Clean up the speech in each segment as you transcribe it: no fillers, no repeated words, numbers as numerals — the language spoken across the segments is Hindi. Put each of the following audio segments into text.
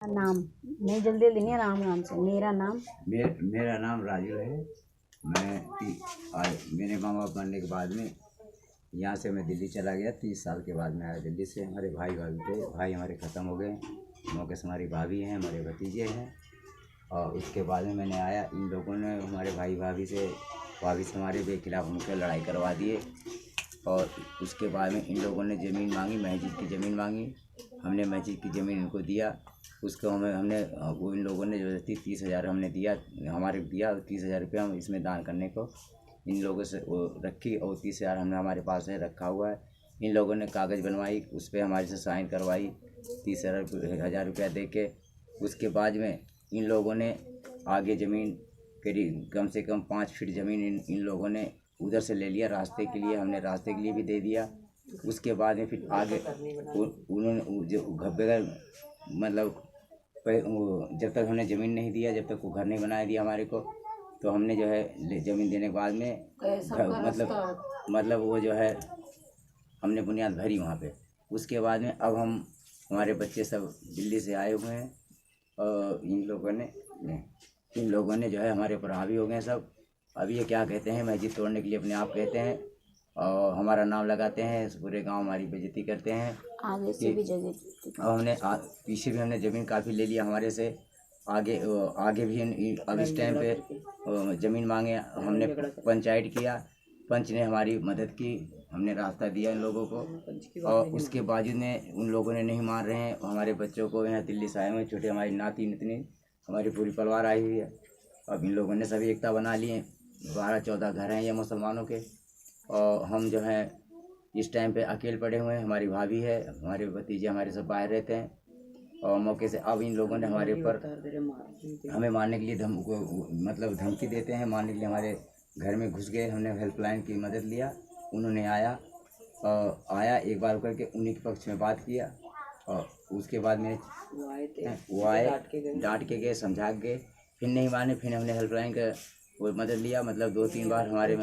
नाम नहीं जल्दी नहीं, आराम आराम से। मेरा नाम राजू है। मेरे माँ बाप मरने के बाद में यहाँ से मैं दिल्ली चला गया। 30 साल के बाद में आया दिल्ली से। हमारे भाई भाभी थे, भाई हमारे ख़त्म हो गए। मौके से हमारी भाभी हैं, हमारे भतीजे हैं। और उसके बाद में मैंने आया। इन लोगों ने हमारे भाभी से हमारे बेखिलाफ़ उनके लड़ाई करवा दिए। और उसके बाद में इन लोगों ने ज़मीन मांगी, मस्जिद की ज़मीन मांगी। हमने मस्जिद की ज़मीन इनको दिया। उसको हमने वो इन लोगों ने ज़बरदस्ती 30,000 हमने दिया, हमारे दिया। 30,000 रुपये हम इसमें दान करने को इन लोगों से वो रखी। और 30,000 हमने हमारे पास है, रखा हुआ है। इन लोगों ने कागज़ बनवाई, उस पर हमारे से साइन करवाई 30,000 रुपया दे के। उसके बाद में इन लोगों ने आगे ज़मीन करीब कम से कम 5 फीट ज़मीन इन लोगों ने उधर से ले लिया रास्ते के लिए। हमने रास्ते के लिए भी दे दिया। उसके बाद में फिर आगे उन्होंने जो बगैर मतलब जब तक हमने ज़मीन नहीं दिया, जब तक वो घर नहीं बनाया दिया हमारे को, तो हमने जो है ज़मीन देने के बाद में मतलब वो जो है हमने बुनियाद भरी वहाँ पे। उसके बाद में अब हमारे बच्चे सब दिल्ली से आए हुए हैं। और इन लोगों ने जो है हमारे ऊपर हावी हो गए सब। अब ये क्या कहते हैं, मस्जिद तोड़ने के लिए अपने आप कहते हैं और हमारा नाम लगाते हैं, पूरे गांव हमारी बेइज्जती करते हैं। आगे से भी जगह और हमने पीछे भी हमने ज़मीन काफ़ी ले लिया हमारे से। आगे भी अब इस टाइम पे ज़मीन मांगे। हमने पंचायत किया, पंच ने हमारी मदद की, हमने रास्ता दिया इन लोगों को। और उसके बावजूद में उन लोगों ने नहीं मान रहे हैं। हमारे बच्चों को यहाँ दिल्ली से आए हुए छोटे, हमारी नाती नतनी, हमारी पूरी परिवार आई हुई है। अब इन लोगों ने सभी एकता बना लिए। 12-14 घर हैं ये मुसलमानों के। और हम जो हैं इस टाइम पे अकेले पड़े हुए हैं। हमारी भाभी है, हमारे भतीजे हमारे सब बाहर रहते हैं। और मौके से अब इन लोगों ने हमारे ऊपर हमें मारने के लिए धमकी देते हैं, मारने के लिए हमारे घर में घुस गए। हमने हेल्पलाइन की मदद लिया, उन्होंने आया एक बार करके उन्हीं के पक्ष में बात किया। और उसके बाद में वो आए, डांट के गए, समझा के गए। फिर नहीं माने, फिर हमने हेल्पलाइन का वो मदद लिया। 2-3 बार हमारे उन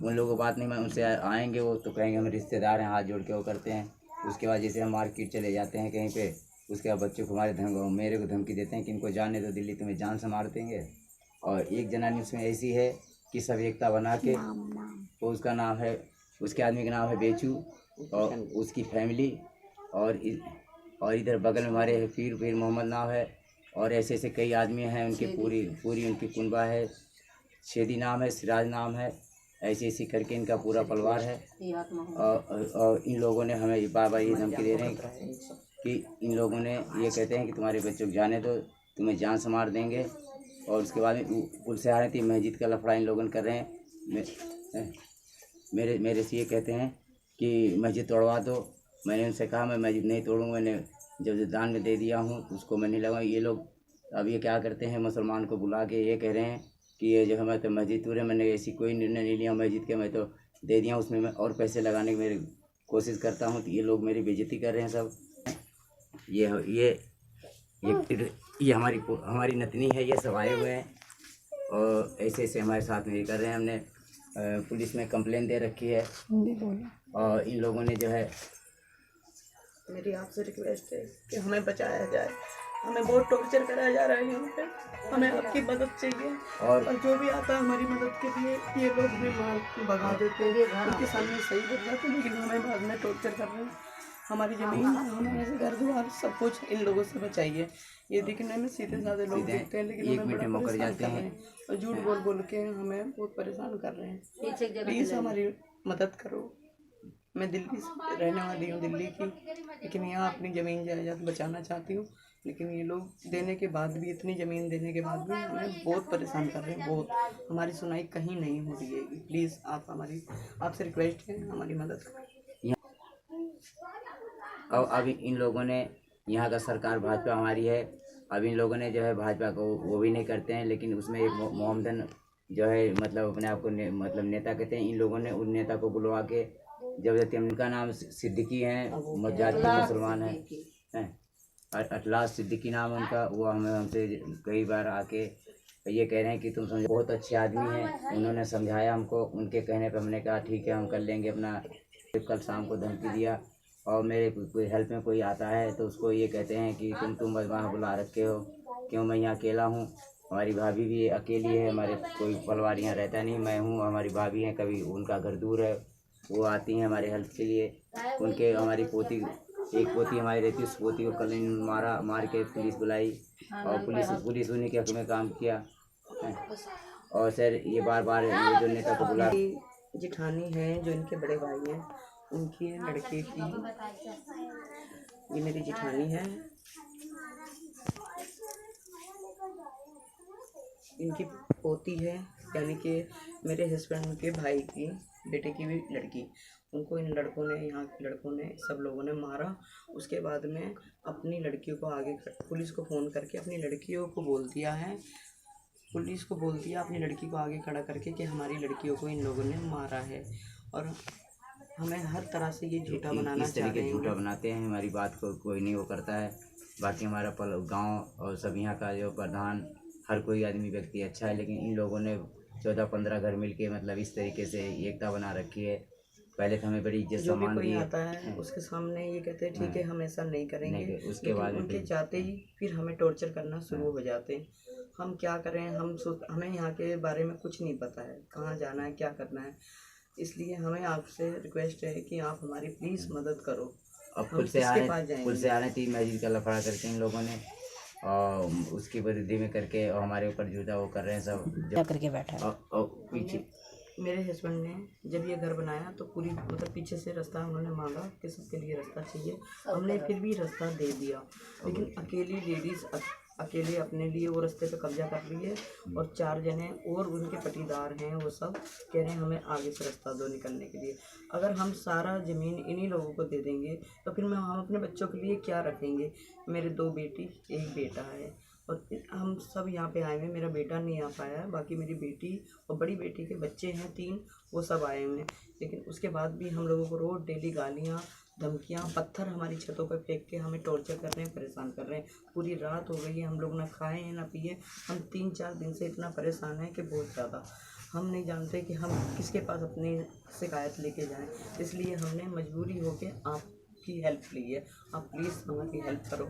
लोगों को बात नहीं मानी। उनसे आएंगे वो तो कहेंगे हम रिश्तेदार हैं, हाथ जोड़ के वो करते हैं। उसके बाद जैसे हम मार्केट चले जाते हैं कहीं पे, उसके बाद बच्चों को मेरे को धमकी देते हैं कि इनको जाने दो दिल्ली, तुम्हें जान से मार देंगे। और एक जनानी उसमें ऐसी है कि सब एकता बना के, तो उसका नाम है, उसके आदमी का नाम है बेचू और उसकी फैमिली। और इधर बगल में हमारे पीर मोहम्मद नाम है। और ऐसे ऐसे कई आदमी हैं, उनकी पूरी उनकी कुनबा है। शेदी नाम है, सिराज नाम है। ऐसे करके इनका पूरा परिवार है। और इन लोगों ने हमें बार बार ये धमकी दे रहे हैं कि इन लोगों ने ये कहते हैं कि तुम्हारे बच्चों को जाने दो, तुम्हें जान से मार देंगे। और उसके बाद में पुलिस से आ रही थी, मस्जिद का लफड़ा इन लोगों कर रहे हैं। मेरे से ये कहते हैं कि मस्जिद तोड़वा दो। मैंने उनसे कहा मैं मस्जिद नहीं तोड़ूँगा, मैंने जब दान में दे दिया हूँ उसको मैं नहीं लगाऊँ। ये लोग अब ये क्या करते हैं, मुसलमान को बुला के ये कह रहे हैं कि ये जो हमें तो मस्जिद तोड़े। मैंने ऐसी कोई निर्णय नहीं लिया मस्जिद के, मैं तो दे दिया, उसमें मैं और पैसे लगाने की मेरी कोशिश करता हूँ। तो ये लोग मेरी बेइज्जती कर रहे हैं सब। ये हमारी नतनी है, ये सब आए हुए हैं और ऐसे हमारे साथ में ये कर रहे हैं। हमने पुलिस में कंप्लेन दे रखी है। और इन लोगों ने जो है, मेरी आपसे रिक्वेस्ट है कि हमें बचाया जाए। हमें बहुत टॉर्चर कराया जा रहा है यहाँ पे, हमें आपकी मदद चाहिए। और जो भी आता है हमारी मदद के लिए, ये लोग हमें मार भगा देते हैं। उनके सामने सही बोल जाते हैं, लेकिन हमें बाद में टॉर्चर कर रहे हैं। हमारी ज़मीन, हमारे घर द्वार सब कुछ इन लोगों से बचाइए। ये दिखने में सीधे साधे लोग दिखते हैं, लेकिन हमें बड़ा परेशान कर रहे हैं और झूठ बोल के हमें बहुत परेशान कर रहे हैं। प्लीज़ हमारी मदद करो। मैं दिल्ली से रहने वाली हूँ, दिल्ली की, लेकिन यहाँ अपनी ज़मीन जायदाद बचाना चाहती हूँ। लेकिन ये लोग देने के बाद भी, इतनी ज़मीन देने के बाद भी हमें बहुत परेशान कर रहे हैं, बहुत। हमारी सुनाई कहीं नहीं हो रही है। प्लीज़ आपसे रिक्वेस्ट है, हमारी मदद करें। और अभी इन लोगों ने, यहाँ का सरकार भाजपा हमारी है। अब इन लोगों ने जो है भाजपा को वो भी नहीं करते हैं, लेकिन उसमें एक मोहम्मदन जो है अपने आप को नेता कहते हैं। इन लोगों ने उन नेता को बुलवा के जबरदस्ती, उनका नाम सिद्दीकी हैं, मजाती मुसलमान हैं, अटलास सिद्दीकी नाम है उनका। वो हमसे कई बार आके ये कह रहे हैं कि तुम समझो, बहुत अच्छे आदमी हैं। उन्होंने समझाया हमको, उनके कहने पर हमने कहा ठीक है हम कर लेंगे अपना। कल शाम को धमकी दिया और मेरे कोई हेल्प में कोई आता है तो उसको ये कहते हैं कि तुम बस वहाँ बुला रखे हो, क्यों मैं यहाँ अकेला हूँ। हमारी भाभी भी अकेली है, हमारे कोई परिवार यहाँ रहता नहीं, मैं हूँ, हमारी भाभी हैं, कभी उनका घर दूर है, वो आती हैं हमारे हेल्प के लिए। उनके हमारी पोती, एक पोती हमारी रहती है, उस पोती को कल मार के पुलिस बुलाई और पुलिस उन्हीं के हक में काम किया। और सर ये बार बार ये जो नेता को बुला, जिठानी है जो इनके बड़े भाई हैं, उनकी लड़के की, ये मेरी जिठानी है, इनकी पोती है, यानी कि मेरे हस्बैंड के भाई की बेटे की भी लड़की। उनको इन लड़कों ने, यहाँ के लड़कों ने, सब लोगों ने मारा। उसके बाद में अपनी लड़कियों को आगे, पुलिस को फ़ोन करके अपनी लड़कियों को बोल दिया है, पुलिस को बोल दिया अपनी लड़की को आगे खड़ा करके कि हमारी लड़कियों को इन लोगों ने मारा है। और हमें हर तरह से ये झूठा बनाना इस तरीके झूठा बनाते हैं, हमारी बात को कोई नहीं वो करता है। बाकी हमारा गांव और सब यहाँ का जो प्रधान, हर कोई आदमी व्यक्ति अच्छा है, लेकिन इन लोगों ने 14-15 घर मिलके मतलब इस तरीके से एकता बना रखी है। पहले तो हमें बड़ी इज्जत सम्मान दी, आता है उसके सामने ये कहते हैं ठीक है हम ऐसा नहीं करेंगे, उसके बाद उनके जाते ही फिर हमें टॉर्चर करना शुरू हो जाते हैं। हम क्या करें, हमें यहाँ के बारे में कुछ नहीं पता है, कहाँ जाना है, क्या करना है। इसलिए हमें आपसे रिक्वेस्ट है कि आप हमारी प्लीज़ मदद करो। अब पुल से आ रहे थे मस्जिद का लफड़ा करके इन लोगों ने, और उसकी विरोधी में करके और हमारे ऊपर जूता वो कर रहे हैं सब क्या करके बैठा और पीछे मेरे हस्बैंड ने जब ये घर बनाया तो पूरी मतलब पीछे से रास्ता उन्होंने मांगा कि सबके लिए रास्ता चाहिए, हमने फिर भी रास्ता दे दिया। लेकिन अकेली लेडीज़ अकेले अपने लिए वो रास्ते पे कब्जा कर रही है, और 4 जने और उनके पटीदार हैं, वो सब कह रहे हैं हमें आगे से रास्ता दो निकलने के लिए। अगर हम सारा ज़मीन इन्हीं लोगों को दे देंगे तो फिर हम अपने बच्चों के लिए क्या रखेंगे। मेरे 2 बेटी 1 बेटा है, और हम सब यहाँ पे आए हुए हैं। मेरा बेटा नहीं आ पाया है, बाकी मेरी बेटी और बड़ी बेटी के बच्चे हैं 3, वो सब आए हुए हैं। लेकिन उसके बाद भी हम लोगों को रोज़ डेली गालियाँ, धमकियाँ, पत्थर हमारी छतों पर फेंक के हमें टॉर्चर कर रहे हैं, परेशान कर रहे हैं। पूरी रात हो गई है, हम लोग ना खाए हैं ना पिए। हम 3-4 दिन से इतना परेशान हैं कि बहुत ज़्यादा। हम नहीं जानते कि हम किसके पास अपनी शिकायत लेके जाएं, इसलिए हमने मजबूरी हो के आपकी हेल्प ली है। आप प्लीज़ हमारी हेल्प करो।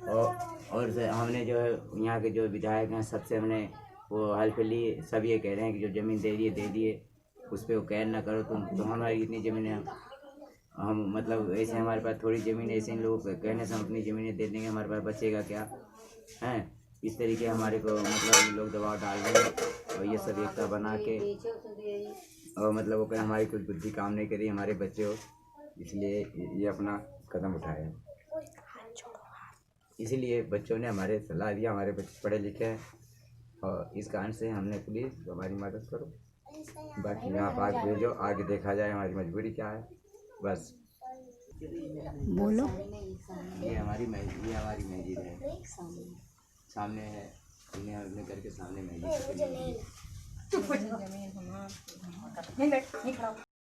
और हमने जो है यहाँ के जो विधायक हैं सबसे हमने वो हेल्प ली। सब ये कह रहे हैं कि जो ज़मीन दे दिए उस पर वो कैर ना करो तुम। तो हमारी इतनी ज़मीनें हम मतलब ऐसे हमारे पास थोड़ी ज़मीन, ऐसे इन लोगों के कहने से हम अपनी ज़मीनें दे देंगे, हमारे पास बचेगा क्या हैं। इस तरीके हमारे को मतलब लोग दबाव डाल रहे हैं, और ये सब एकता बना के, और मतलब वो कहें हमारी कुछ बुद्धि काम नहीं करी, हमारे बच्चे हो, इसलिए ये अपना कदम उठाए। इसीलिए बच्चों ने हमारे सलाह दिया, हमारे बच्चे पढ़े लिखे हैं, और इस कारण से हमने प्लीज़ हमारी मदद करो। बाकी आप आगे भेजो, आगे देखा जाए हमारी मजबूरी क्या है, बस बोलो। ये हमारी मस्जिद है, सामने है, इन्हें अपने घर के सामने मस्जिद है।